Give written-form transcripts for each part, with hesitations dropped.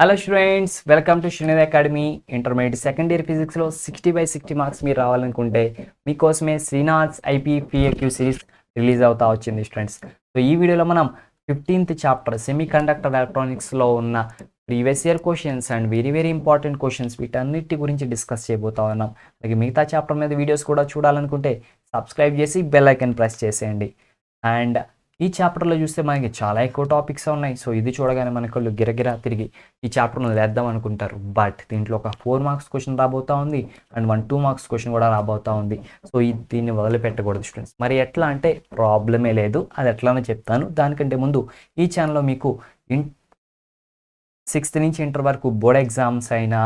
Hello students, welcome to Srinidhi academy. Intermediate second year ఫిజిక్స్లో 60/60 marks మీరు రావాలనుకుంటే మీకోసమే Srinath's IP PAQ series release అవుతా వచ్చింది స్టూడెంట్స్. సో ఈ వీడియోలో మనం 15th చాప్టర్ సెమీ కండక్టర్ ఎలక్ట్రానిక్స్లో ఉన్న previous year questions and very very important questions వీటన్నిటి గురించి డిస్కస్ చేయబోతా ఉన్నాం. అలాగే మిగతా చాప్టర్ మీద వీడియోస్ కూడా చూడాలనుకుంటే సబ్స్క్రైబ్ చేసి బెల్ ఐకాన్ ప్రెస్ చేసేయండి. అండ్ ఈ చాప్టర్లో చూస్తే మనకి చాలా ఎక్కువ టాపిక్స్ ఉన్నాయి. సో ఇది చూడగానే మనకు గిరగిరా తిరిగి ఈ చాప్టర్ను లేద్దాం అనుకుంటారు. బట్ దీంట్లో ఒక 4 మార్క్స్ క్వశ్చన్ రాబోతా ఉంది అండ్ 2 మార్క్స్ క్వశ్చన్ కూడా రాబోతా ఉంది. సో దీన్ని వదిలిపెట్టకూడదు స్టూడెంట్స్. మరి ఎట్లా అంటే ప్రాబ్లమే లేదు, అది ఎట్లానో చెప్తాను. దానికంటే ముందు ఈ ఛానల్లో మీకు 6th నుంచి ఇంటర్ వరకు బోర్డ్ ఎగ్జామ్స్ అయినా,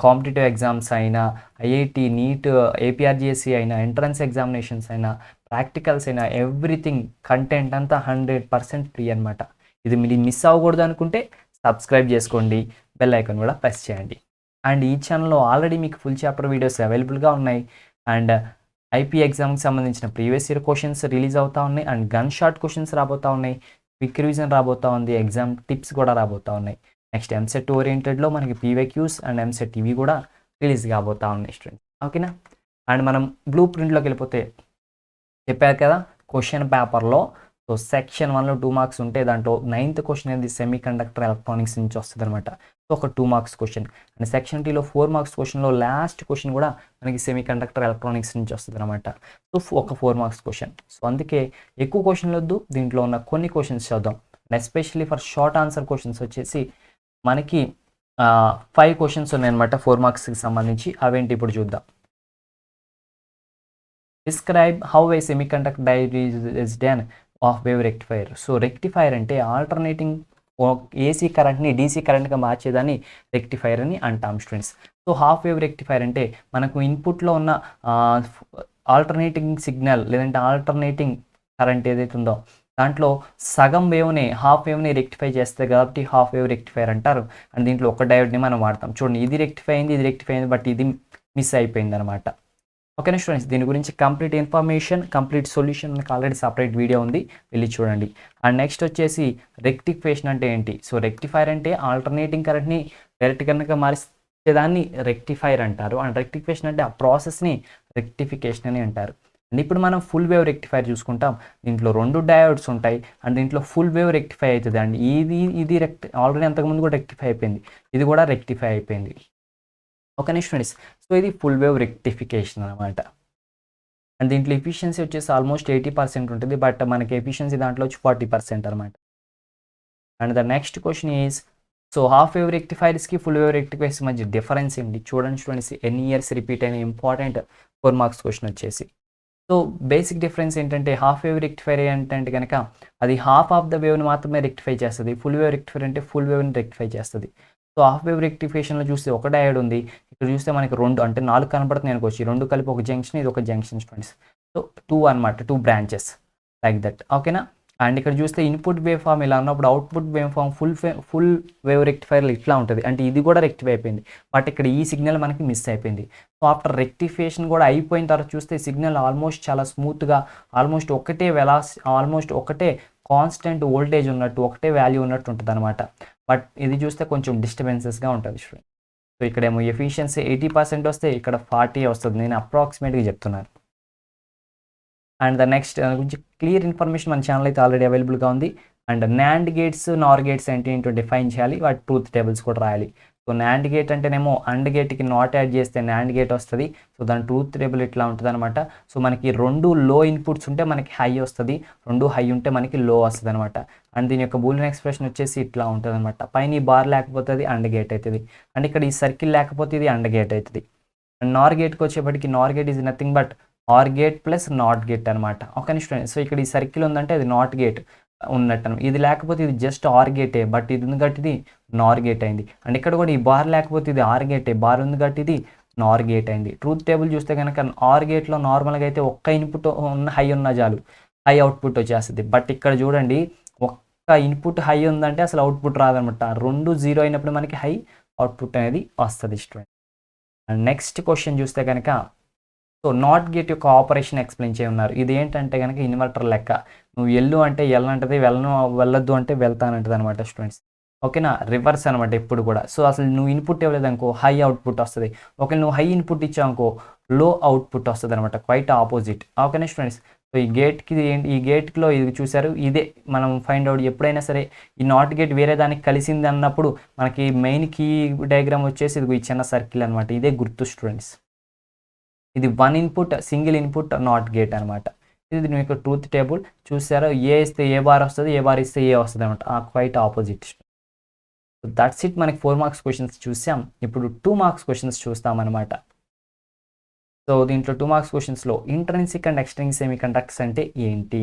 కాంపిటేటివ్ ఎగ్జామ్స్ అయినా, ఐఐటి నీట్ ఏపీఆర్జిఎస్సి అయినా, ఎంట్రన్స్ ఎగ్జామినేషన్స్ అయినా, ప్రాక్టికల్స్ అయినా, ఎవ్రీథింగ్ కంటెంట్ అంతా 100% ఫ్రీ అనమాట. ఇది మీరు మిస్ అవ్వకూడదు అనుకుంటే సబ్స్క్రైబ్ చేసుకోండి, బెల్ ఐకాన్ కూడా ప్రెస్ చేయండి. అండ్ ఈ ఛానల్లో ఆల్రెడీ మీకు ఫుల్ చాప్టర్ వీడియోస్ అవైలబుల్గా ఉన్నాయి. అండ్ ఐపీ ఎగ్జామ్కి సంబంధించిన ప్రీవియస్ ఇయర్ క్వశ్చన్స్ రిలీజ్ అవుతా ఉన్నాయి. అండ్ గన్ షాట్ క్వశ్చన్స్ రాబోతూ ఉన్నాయి, క్విక్ రివిజన్ రాబోతూ ఉంది, ఎగ్జామ్ టిప్స్ కూడా రాబోతూ ఉన్నాయి. నెక్స్ట్ ఎంసెట్ ఓరియంటెడ్లో మనకి పీవైక్యూస్ అండ్ ఎంసెట్ ఇవి కూడా రిలీజ్ కాబోతా ఉన్నాయి స్టూడెంట్స్. ఓకేనా? అండ్ మనం బ్లూ ప్రింట్లోకి వెళ్ళిపోతే చెప్పారు కదా క్వశ్చన్ పేపర్లో. సో సెక్షన్ 1లో 2 మార్క్స్ ఉంటే దాంట్లో 9th క్వశ్చన్ అనేది సెమీ కండక్టర్ ఎలక్ట్రానిక్స్ నుంచి వస్తుంది అనమాట. సో ఒక 2 మార్క్స్ క్వశ్చన్. అండ్ సెక్షన్ 2లో 4 మార్క్స్ క్వశ్చన్లో లాస్ట్ క్వశ్చన్ కూడా మనకి సెమీ కండక్టర్ ఎలక్ట్రానిక్స్ నుంచి వస్తుంది అనమాట. సో ఒక 4 మార్క్స్ క్వశ్చన్. సో అందుకే ఎక్కువ క్వశ్చన్లు వద్దు, దీంట్లో ఉన్న కొన్ని క్వశ్చన్స్ చూద్దాం. And especially for short answer questions వచ్చేసి మనకి 5 క్వశ్చన్స్ ఉన్నాయన్నమాట 4 మార్క్స్కి సంబంధించి. అవేంటి ఇప్పుడు చూద్దాం. Describe how A semiconductor diode is done of wave rectifier. So rectifier అంటే ఆల్టర్నేటింగ్ ఏసీ కరెంట్ని డీసీ కరెంట్గా మార్చేదాన్ని రెక్టిఫైర్ అని అంటాం students. So half wave rectifier అంటే మనకు ఇన్పుట్లో ఉన్న ఆల్టర్నేటింగ్ సిగ్నల్ లేదంటే ఆల్టర్నేటింగ్ కరెంట్ ఏదైతే ఉందో దాంట్లో సగం వేవ్ని హాఫ్ వేవ్ని రెక్టిఫై చేస్తే కాబట్టి హాఫ్ వేవ్ రెక్టిఫైర్ అంటారు. అండ్ దీంట్లో ఒక డయోడ్ని మనం వాడతాం. చూడండి, ఇది రెక్టిఫై అయింది, ఇది రెక్టిఫై అయింది, బట్ ఇది మిస్ అయిపోయింది అనమాట. ఓకేనా స్టూడెంట్స్? దీని గురించి కంప్లీట్ ఇన్ఫర్మేషన్, కంప్లీట్ సొల్యూషన్ మనకు ఆల్రెడీ సపరేట్ వీడియో ఉంది, వెళ్ళి చూడండి. అండ్ నెక్స్ట్ వచ్చేసి రెక్టిఫికేషన్ అంటే ఏంటి. సో రెక్టిఫైర్ అంటే ఆల్టర్నేటింగ్ కరెంట్ని డైరెక్ట్ కనుక మార్చేదాన్ని రెక్టిఫైర్ అంటారు. అండ్ రెక్టిఫికేషన్ అంటే ఆ ప్రాసెస్ని రెక్టిఫికేషన్ అని అంటారు. అండ్ ఇప్పుడు మనం ఫుల్ వేవ్ రెక్టిఫైర్ చూసుకుంటాం. దీంట్లో 2 డయోడ్స్ ఉంటాయి అండ్ దీంట్లో ఫుల్ వేవ్ రెక్టిఫై అవుతుంది. అండ్ ఇది ఆల్రెడీ అంతకుముందు కూడా రెక్టిఫై అయిపోయింది, ఇది కూడా రెక్టిఫై అయిపోయింది. Okay students? సో ఇది ఫుల్ వేవ్ రెక్టిఫికేషన్ అనమాట. అండ్ దీంట్లో ఎఫిషియన్సీ వచ్చేసి ఆల్మోస్ట్ 80% ఉంటుంది, బట్ మనకి ఎఫిషియన్సీ దాంట్లో వచ్చి 40% అనమాట. And the next question is, so half wave రెక్టిఫైర్స్కి ఫుల్ వేవ్ రెక్టిఫైర్స్ మధ్య డిఫరెన్స్ ఏంటి చూడండి స్టూడెంట్స్. ఎన్ని ఇయర్స్ రిపీట్ అయిన ఇంపార్టెంట్ 4 మార్క్స్ క్వశ్చన్ వచ్చేసి. సో బేసిక్ డిఫరెన్స్ ఏంటంటే హాఫ్ వేవ్ రెక్టిఫైర్ ఏంటంటే కనుక అది హాఫ్ ఆఫ్ ద వేవ్ని మాత్రమే రెక్టిఫై చేస్తుంది. ఫుల్ వేవ్ రెక్టిఫైర్ అంటే ఫుల్ వేవ్ని రెక్టిఫై చేస్తుంది. సో హాఫ్ వేవ్ రెక్టిఫికేషన్లో చూస్తే ఒక డయోడ్ ఉంది, ఇక్కడ చూస్తే మనకి 2 అంటే 4 కనపడుతున్నాయి అనుకోవచ్చు. 2 కలిపి ఒక జంక్షన్, ఇది ఒక జంక్షన్ స్టూడెంట్స్. సో 2 అనమాట, 2 బ్రాంచెస్ లైక్ దట్. ఓకేనా? అండ్ ఇక్కడ చూస్తే ఇన్పుట్ వేవ్ ఫామ్ ఇలా ఉన్నప్పుడు output wave form full wave రెక్టిఫైర్లు ఇట్లా ఉంటుంది. అంటే ఇది కూడా రెక్టిఫై అయిపోయింది, బట్ ఇక్కడ ఈ సిగ్నల్ మనకి మిస్ అయిపోయింది. సో ఆఫ్టర్ రెక్టిఫికేషన్ కూడా అయిపోయిన తర్వాత చూస్తే సిగ్నల్ ఆల్మోస్ట్ చాలా స్మూత్గా, ఆల్మోస్ట్ ఒకటే కాన్స్టెంట్ వోల్టేజ్ ఉన్నట్టు, ఒకటే వాల్యూ ఉన్నట్టు ఉంటుంది అనమాట. బట్ ఇది చూస్తే కొంచెం డిస్టర్బెన్సెస్గా ఉంటుంది స్టూడెంట్. సో ఇక్కడేమో ఎఫిషియన్సీ 80% వస్తే ఇక్కడ 40 వస్తుంది. నేను అప్రాక్సిమేట్గా చెప్తున్నాను. అండ్ ద నెక్స్ట్ గురించి క్లియర్ ఇన్ఫర్మేషన్ మన ఛానల్ అయితే ఆల్రెడీ అవైలబుల్గా ఉంది. And NAND gates, Nar gates ఏంటో డిఫైన్ చేయాలి, వాటి ట్రూత్ టేబుల్స్ కూడా రాయాలి. సో నాండ్ గేట్ అంటేనేమో అండ్ గేట్కి నాట్ యాడ్ చేస్తే నాండ్ గేట్ వస్తుంది. సో దాని ట్రూత్ టేబుల్ ఇట్లా ఉంటుంది అనమాట. సో మనకి 2 లో ఇన్పుట్స్ ఉంటే మనకి హై వస్తుంది, 2 హై ఉంటే మనకి లో వస్తుంది అనమాట. అండ్ దీని యొక్క బూలియన్ ఎక్స్ప్రెషన్ వచ్చేసి ఇట్లా ఉంటుంది అనమాట. పైన ఈ బార్ లేకపోతే అది అండ్ గేట్ అవుతుంది, అండ్ ఇక్కడ ఈ సర్కిల్ లేకపోతే ఇది అండ్ గేట్ అవుతుంది. అండ్ నార్ గేట్కి వచ్చేప్పటికి nor gate is nothing but or gate plus not gate అనమాట. Okay student? సో ఇక్కడ ఈ సర్కిల్ ఉందంటే అది నాట్ గేట్ ఉన్నట్టు, ఇది లేకపోతే ఇది జస్ట్ ఆర్ గేటే, బట్ ఇది ఉంది కాబట్టి ఇది నార్ గేట్ అయింది. అండ్ ఇక్కడ కూడా ఈ బార్ లేకపోతే ఇది ఆర్ గేటే, బార్ ఉంది కాబట్టి ఇది నార్ గేట్ అయింది. ట్రూత్ టేబుల్ చూస్తే కనుక ఆర్ గేట్లో నార్మల్గా అయితే ఒక్క ఇన్పుట్ ఉన్న హై ఉన్న చాలు, హై అవుట్పుట్ వచ్చేస్తుంది. బట్ ఇక్కడ చూడండి, ఒక్క ఇన్పుట్ హై ఉందంటే అసలు అవుట్పుట్ రాదనమాట. 2 0 అయినప్పుడు మనకి హై అవుట్పుట్ అనేది వస్తుంది స్టూడెంట్. అండ్ నెక్స్ట్ క్వశ్చన్ చూస్తే కనుక, సో నాట్ గేట్ యొక్క ఆపరేషన్ ఎక్స్ప్లెయిన్ చేయన్నారు. ఇది ఏంటంటే కనుక ఇన్వర్టర్ లెక్క. నువ్వు ఎల్లు అంటే ఎల్ అంటది, వెళ్ళొద్దు అంటే వెళ్తానంటది అనమాట స్టూడెంట్స్. ఓకేనా, రివర్స్ అనమాట ఎప్పుడు కూడా. సో అసలు నువ్వు ఇన్పుట్ ఇవ్వలేదనుకో హై అవుట్పుట్ వస్తుంది, ఒకవేళ నువ్వు హై ఇన్పుట్ ఇచ్చావనుకో లో అవుట్పుట్ వస్తుంది అనమాట, క్వైట్ ఆపోజిట్. ఓకేనా స్టూడెంట్స్, సో ఈ గేట్కి ఏంటి, ఈ గేట్లో ఇది చూసారు, ఇదే మనం ఫైండ్ అవుట్. ఎప్పుడైనా సరే ఈ నాట్ గేట్ వేరే దానికి కలిసింది అన్నప్పుడు మనకి మెయిన్ కీ డయాగ్రామ్ వచ్చేసి ఇది ఈ చిన్న సర్కిల్ అనమాట, ఇదే గుర్తు స్టూడెంట్స్. ఇది one input single input not gate అనమాట. ఇది మీకు ట్రూత్ టేబుల్ చూసారో, ఏ ఇస్తే ఏ బార్ వస్తుంది, ఏ బార్ ఇస్తే ఏ వస్తుంది అనమాట, క్వైట్ ఆపోజిట్. దట్స్ ఇట్, మనకి 4 మార్క్స్ క్వశ్చన్స్ చూసాం. ఇప్పుడు 2 మార్క్స్ క్వశ్చన్స్ చూస్తాం అనమాట. సో దీంట్లో 2 మార్క్స్ క్వశ్చన్స్లో intrinsic and extrinsic semiconductors అంటే ఏంటి.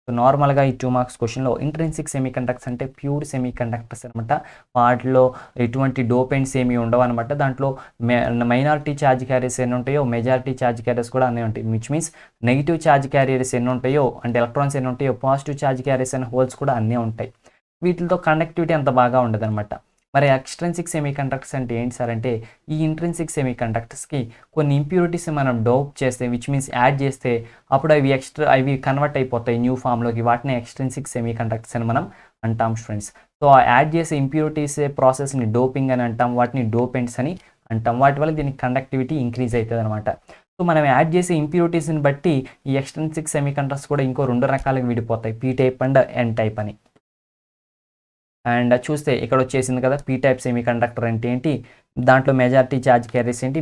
సో నార్మల్గా ఈ 2 మార్క్స్ క్వశ్చన్లో ఇంట్రిన్సిక్ సెమీ కండక్టర్స్ అంటే ప్యూర్ సెమీ కండక్టర్స్ అనమాట. వాటిలో ఎటువంటి డోపెంట్స్ ఏమీ ఉండవు అనమాట. దాంట్లో మైనారిటీ ఛార్జ్ క్యారియర్స్ ఎన్ని ఉంటాయో మెజారిటీ ఛార్జ్ క్యారియర్స్ కూడా అన్నీ ఉంటాయి. Which means negative charge carriers ఎన్ని ఉంటాయో అంటే ఎలక్ట్రాన్స్ ఎన్ని ఉంటాయో positive charge carriers and holes కూడా అన్నీ ఉంటాయి. వీటితో కండక్టివిటీ అంత బాగా ఉండదు అనమాట. మరి ఎక్స్ట్రిన్సిక్ సెమీ కండక్టర్స్ అంటే ఏంటి సార్ అంటే, ఈ ఇంట్రిన్సిక్ సెమీ కండక్టర్స్కి కొన్ని ఇంప్యూరిటీస్ మనం డోప్ చేస్తే విచ్ మీన్స్ యాడ్ చేస్తే అప్పుడు అవి కన్వర్ట్ అయిపోతాయి న్యూ ఫామ్లోకి, వాటిని ఎక్స్ట్రిన్సిక్ సెమీ కండక్టర్స్ అని మనం అంటాం స్టూడెంట్స్. సో ఆ యాడ్ చేసే ఇంప్యూరిటీస్ ప్రాసెస్ని డోపింగ్ అని అంటాం, వాటిని డోపెంట్స్ అని అంటాం. వాటి వల్ల దీనికి కండక్టివిటీ ఇంక్రీజ్ అవుతుంది అనమాట. సో మనం యాడ్ చేసే ఇంప్యూరిటీస్ని బట్టి ఈ ఎక్స్ట్రిన్సిక్ సెమీ కండక్టర్స్ కూడా ఇంకో 2 రకాలుగా విడిపోతాయి, P type and N type అని. అండ్ చూస్తే ఇక్కడ వచ్చేసింది కదా పీ టైప్ సెమీ కండక్టర్ అంటే ఏంటి, దాంట్లో మెజారిటీ ఛార్జ్ క్యారీస్ ఏంటి,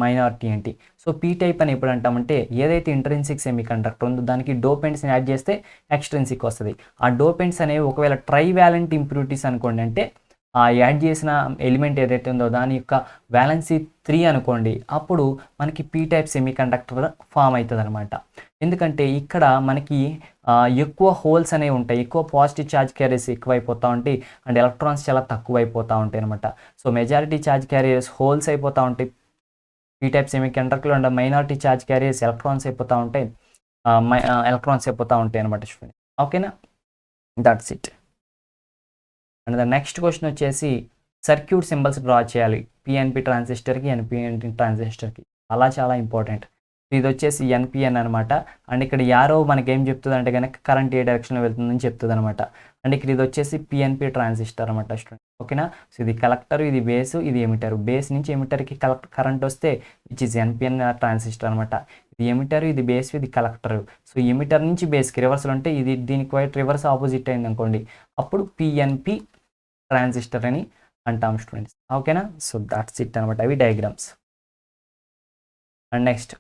మైనారిటీ ఏంటి. సో పీ టైప్ అని ఎప్పుడు అంటామంటే, ఏదైతే ఇంట్రిన్సిక్ సెమీ కండక్టర్ ఉందో దానికి డోపెంట్స్ని యాడ్ చేస్తే ఎక్స్ట్రిన్సిక్ వస్తుంది. ఆ డోపెంట్స్ అనేవి ఒకవేళ ట్రై వ్యాలెంట్ ఇంప్యూరిటీస్ అనుకోండి, అంటే ఆ యాడ్ చేసిన ఎలిమెంట్ ఏదైతే ఉందో దాని యొక్క వ్యాలెన్సీ 3 అనుకోండి, అప్పుడు మనకి P type semiconductor form అవుతుంది అనమాట. ఎందుకంటే ఇక్కడ మనకి ఎక్కువ హోల్స్ అనేవి ఉంటాయి, ఎక్కువ పాజిటివ్ ఛార్జ్ క్యారియర్స్ ఎక్కువైపోతూ ఉంటాయి అండ్ ఎలక్ట్రాన్స్ చాలా తక్కువ అయిపోతూ ఉంటాయి అనమాట. So majority charge carriers holes అయిపోతూ ఉంటాయి పీ టైప్ సెమీ కండక్టర్లో, and minority charge carriers electrons అయిపోతూ ఉంటాయి అనమాట స్టూడెంట్. ఓకేనా, that's it. And the next question వచ్చేసి సర్క్యూట్ సింబల్స్ డ్రా చేయాలి పిఎన్పి ట్రాన్సిస్టర్కి ఎన్పిఎన్ ట్రాన్సిస్టర్కి, అలా చాలా ఇంపార్టెంట్. ఇది వచ్చేసి ఎన్పిఎన్ అనమాట. అండ్ ఇక్కడ యారో మనకి ఏం చెప్తుంది అంటే కనుక కరెంట్ ఏ డైరెక్షన్లో వెళ్తుందని చెప్తుంది అనమాట. అండ్ ఇక్కడ ఇది వచ్చేసి పిఎన్పి ట్రాన్సిస్టర్ అనమాట స్టూడెంట్. ఓకేనా, సో ఇది కలెక్టర్, ఇది బేస్, ఇది ఎమిటర్. బేస్ నుంచి ఎమిటర్కి కరెంట్ వస్తే విచ్ ఇస్ ఎన్పిఎన్ ట్రాన్సిస్టర్ అనమాట. ఇది ఎమిటర్, ఇది బేస్, ఇది కలెక్టర్. సో ఎమిటర్ నుంచి బేస్కి రివర్సల్ ఉంటే ఇది దీనికి క్వైట్ రివర్స్ ఆపోజిట్ అయింది అనుకోండి, అప్పుడు పిఎన్పి ట్రాన్సిస్టర్ అని అంటాం స్టూడెంట్స్. ఓకేనా, సో దాట్స్ ఇట్ అనమాట, అవి diagrams. And next,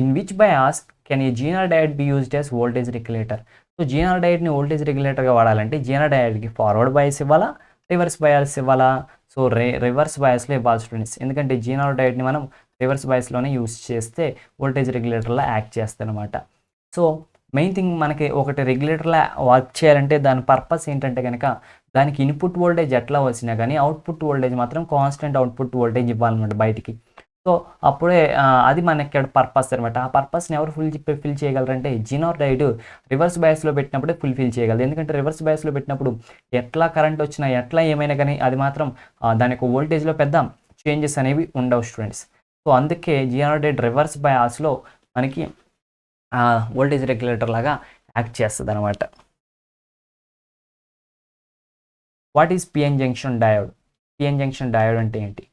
in which bias can a zener diode be used as voltage regulator. So zener డయోడ్ని వోల్టేజ్ రెగ్యులేటర్గా వాడాలంటే జీనర్ డయోడ్కి ఫార్వర్డ్ బయాస్ ఇవ్వాలా, రివర్స్ బయాస్ ఇవ్వాలా. సో రివర్స్ బయాస్లో ఇవ్వాలి స్టూడెంట్స్, ఎందుకంటే జీనర్ డయోడ్ని మనం రివర్స్ బయాస్లోనే యూజ్ చేస్తే వోల్టేజ్ రెగ్యులేటర్లా యాక్ట్ చేస్తుంది అనమాట. సో మెయిన్ థింగ్ మనకి ఒకటి రెగ్యులేటర్లా వర్క్ చేయాలంటే దాని పర్పస్ ఏంటంటే కనుక, దానికి ఇన్పుట్ వోల్టేజ్ ఎట్లా వచ్చినా కానీ అవుట్పుట్ వోల్టేజ్ మాత్రం కాన్స్టెంట్ అవుట్పుట్ వోల్టేజ్ ఇవ్వాలన్నమాట బయటికి. సో అప్పుడే అది మనకి పర్పస్ అనమాట. ఆ పర్పస్ని ఎవరు ఫిల్ చేయగలరంటే జీనర్ డయోడ్ రివర్స్ బయాస్లో పెట్టినప్పుడే ఫుల్ఫిల్ చేయగలరు. ఎందుకంటే రివర్స్ బయాస్లో పెట్టినప్పుడు ఎట్లా కరెంట్ వచ్చినా ఎట్లా ఏమైనా కానీ అది మాత్రం దాని యొక్క వోల్టేజ్లో పెద్ద చేంజెస్ అనేవి ఉండవు స్టూడెంట్స్. సో అందుకే జీనర్ డయోడ్ రివర్స్ బయాస్లో మనకి వోల్టేజ్ రెగ్యులేటర్ లాగా యాక్ట్ చేస్తుంది అనమాట. What is PN junction diode? PN junction diode అంటే ఏంటి?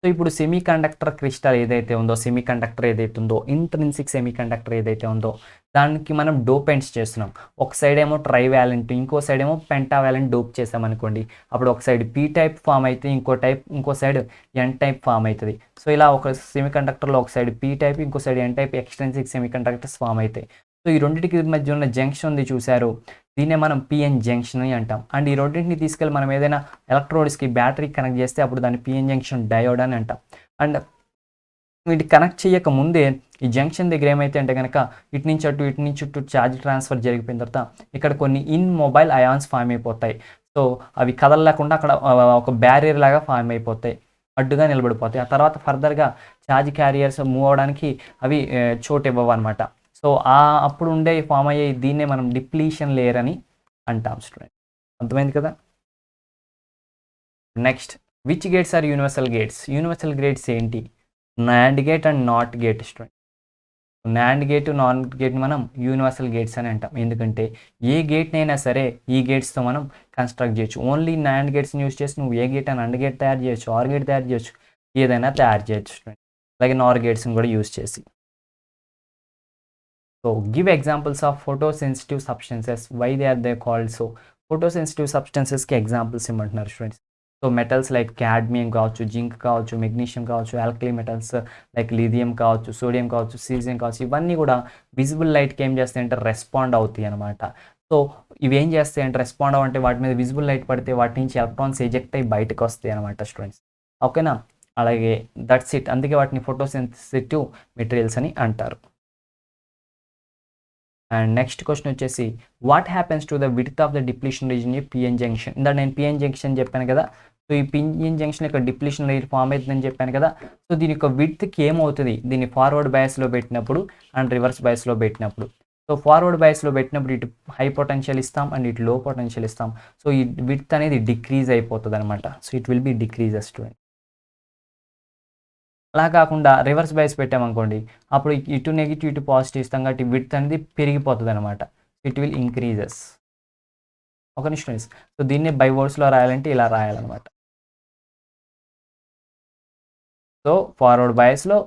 సో ఇప్పుడు సెమీ కండక్టర్ క్రిస్టల్ ఏదైతే ఉందో, సెమీ కండక్టర్ ఏదైతే ఉందో, ఇంట్రిన్సిక్ సెమీ కండక్టర్ ఏదైతే ఉందో దానికి మనం డోపెంట్స్ చేస్తున్నాం. ఒక సైడ్ ఏమో ట్రై వ్యాలెంట్, ఇంకో సైడ్ ఏమో పెంటా వ్యాలెంట్ డోప్ చేసామనుకోండి, అప్పుడు ఒక సైడ్ పీ టైప్ ఫామ్ అయితే ఇంకో సైడ్ ఎన్ టైప్ ఫామ్ అవుతుంది. సో ఇలా ఒక సెమీ కండక్టర్లో ఒక సైడ్ పీ టైప్, ఇంకో side N type extrinsic semiconductors form అవుతాయి. సో ఈ రెండింటికి మధ్య ఉన్న జంక్షన్ ఉంది చూసారు, దీన్నే మనం పిఎన్ జంక్షన్ అని అంటాం. అండ్ ఈ రెండింటిని తీసుకెళ్ళి మనం ఏదైనా ఎలక్ట్రోడ్స్కి బ్యాటరీ కనెక్ట్ చేస్తే అప్పుడు దాన్ని పిఎన్ జంక్షన్ డయోడ్ అని అంటాం. అండ్ వీటి కనెక్ట్ చేయక ముందే ఈ జంక్షన్ దగ్గర ఏమైతే అంటే కనుక ఇటు నుంచి అటు ఛార్జ్ ట్రాన్స్ఫర్ జరిగిపోయిన తర్వాత ఇక్కడ కొన్ని ఇన్మొబైల్ అయాన్స్ ఫామ్ అయిపోతాయి. సో అవి కదలలేకుండా అక్కడ ఒక బ్యారియర్ లాగా ఫామ్ అయిపోతాయి, అడ్డుగా నిలబడిపోతాయి. ఆ తర్వాత ఫర్దర్గా ఛార్జ్ క్యారియర్స్ మూవ్ అవడానికి అవి చోటు ఇవ్వవు అనమాట. సో అప్పుడు ఉండే ఫామ్ అయ్యే దీన్నే మనం డిప్లీషన్ లేయర్ అని అంటాం స్టూడెంట్. అర్థమైంది కదా. Next, which gates are universal gates? Universal gates ఏంటి? NAND gate and not gate student. NAND gate NAND gate మనం యూనివర్సల్ గేట్స్ అని అంటాం. ఎందుకంటే ఏ గేట్నైనా సరే ఈ గేట్స్తో మనం కన్స్ట్రక్ట్ చేయొచ్చు. ఓన్లీ నాండ్ గేట్స్ని యూస్ చేసి నువ్వు ఏ గేట్ అని అండ్ గేట్ తయారు చేయొచ్చు, ఆర్ గేట్ తయారు చేయొచ్చు, ఏదైనా తయారు చేయొచ్చు. అలాగే నార్ గేట్స్ని కూడా యూస్ చేసి. So give examples of photosensitive substances, why they are they called. So photosensitive సబ్స్టెన్సెస్కి ఎగ్జాంపుల్స్ ఇవ్వమంటున్నారు students. So metals like cadmium కావచ్చు, జింక్ కావచ్చు, మెగ్నీషియం కావచ్చు, ఆల్కలీ మెటల్స్ లైక్ లిథియం కావచ్చు, సోడియం కావచ్చు, సీజియం కావచ్చు, ఇవన్నీ కూడా విజిబుల్ లైట్కి ఏం చేస్తాయి అంటే రెస్పాండ్ అవుతాయి అనమాట. సో ఇవి ఏం చేస్తాయి అంటే రెస్పాండ్ అవ్వంటే వాటి మీద విజిబుల్ లైట్ పడితే వాటి నుంచి ఎలక్ట్రాన్స్ ఎజెక్ట్ అయ్యి బయటకు వస్తాయి అనమాట స్టూడెంట్స్. ఓకేనా, అలాగే దట్స్ ఇట్. అందుకే వాటిని ఫోటోసెన్సిటివ్ మెటీరియల్స్ అని అంటారు. అండ్ నెక్స్ట్ క్వశ్చన్ వచ్చేసి what happens to the width of the depletion reason ఈ పిఎన్ జంక్షన్. ఇందా నేను పిఎన్ జంక్షన్ చెప్పాను కదా. సో ఈ పిఎన్ జంక్షన్ యొక్క డిప్లీషన్ లేయర్ ఫామ్ అవుతుందని చెప్పాను కదా. సో దీని యొక్క విడ్త్కి ఏమవుతుంది, దీన్ని ఫార్వర్డ్ బయాస్లో పెట్టినప్పుడు అండ్ రివర్స్ బయాస్లో పెట్టినప్పుడు. సో ఫార్వర్డ్ బయాస్లో పెట్టినప్పుడు ఇటు హై పొటెన్షియల్ ఇస్తాం అండ్ ఇటు లో పొటెన్షియల్ ఇస్తాం. సో ఈ విడ్త్ అనేది డిక్రీజ్ అయిపోతుంది అనమాట. So it will be decreases student. అలా కాకుండా రివర్స్ బయాస్ పెట్టామనుకోండి, అప్పుడు ఇటు నెగిటివ్ ఇటు పాజిటివ్ ఇస్తాం కాబట్టి విడ్త్ అనేది పెరిగిపోతుంది అనమాట. It will increases. Okay students. So దీన్ని బై వర్డ్స్లో రాయాలంటే ఇలా రాయాలన్నమాట. సో ఫార్వర్డ్ బయాస్లో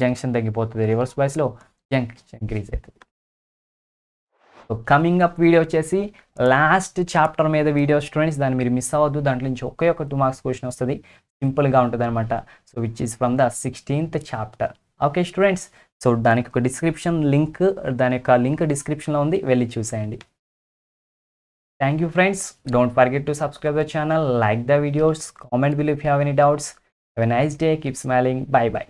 జంక్షన్ తగ్గిపోతుంది, రివర్స్ బయాస్లో జంక్షన్ ఇంక్రీజ్ అవుతుంది. సో కమింగ్ అప్ వీడియో వచ్చేసి లాస్ట్ చాప్టర్ మీద వీడియో స్టూడెంట్స్, దాన్ని మీరు మిస్ అవ్వద్దు. దాంట్లో నుంచి ఒకే ఒక 2 మార్క్స్ క్వశ్చన్ వస్తుంది, సింపుల్గా ఉంటుంది అనమాట. So which is from the 16th chapter. Okay students. So దానికి ఒక డిస్క్రిప్షన్ లింక్, దాని యొక్క లింక్ డిస్క్రిప్షన్లో ఉంది, వెళ్ళి చూసేయండి. Thank you friends. Don't forget to subscribe the channel, like the videos, comment below if you have any doubts. Have a nice day, keep smiling, by by.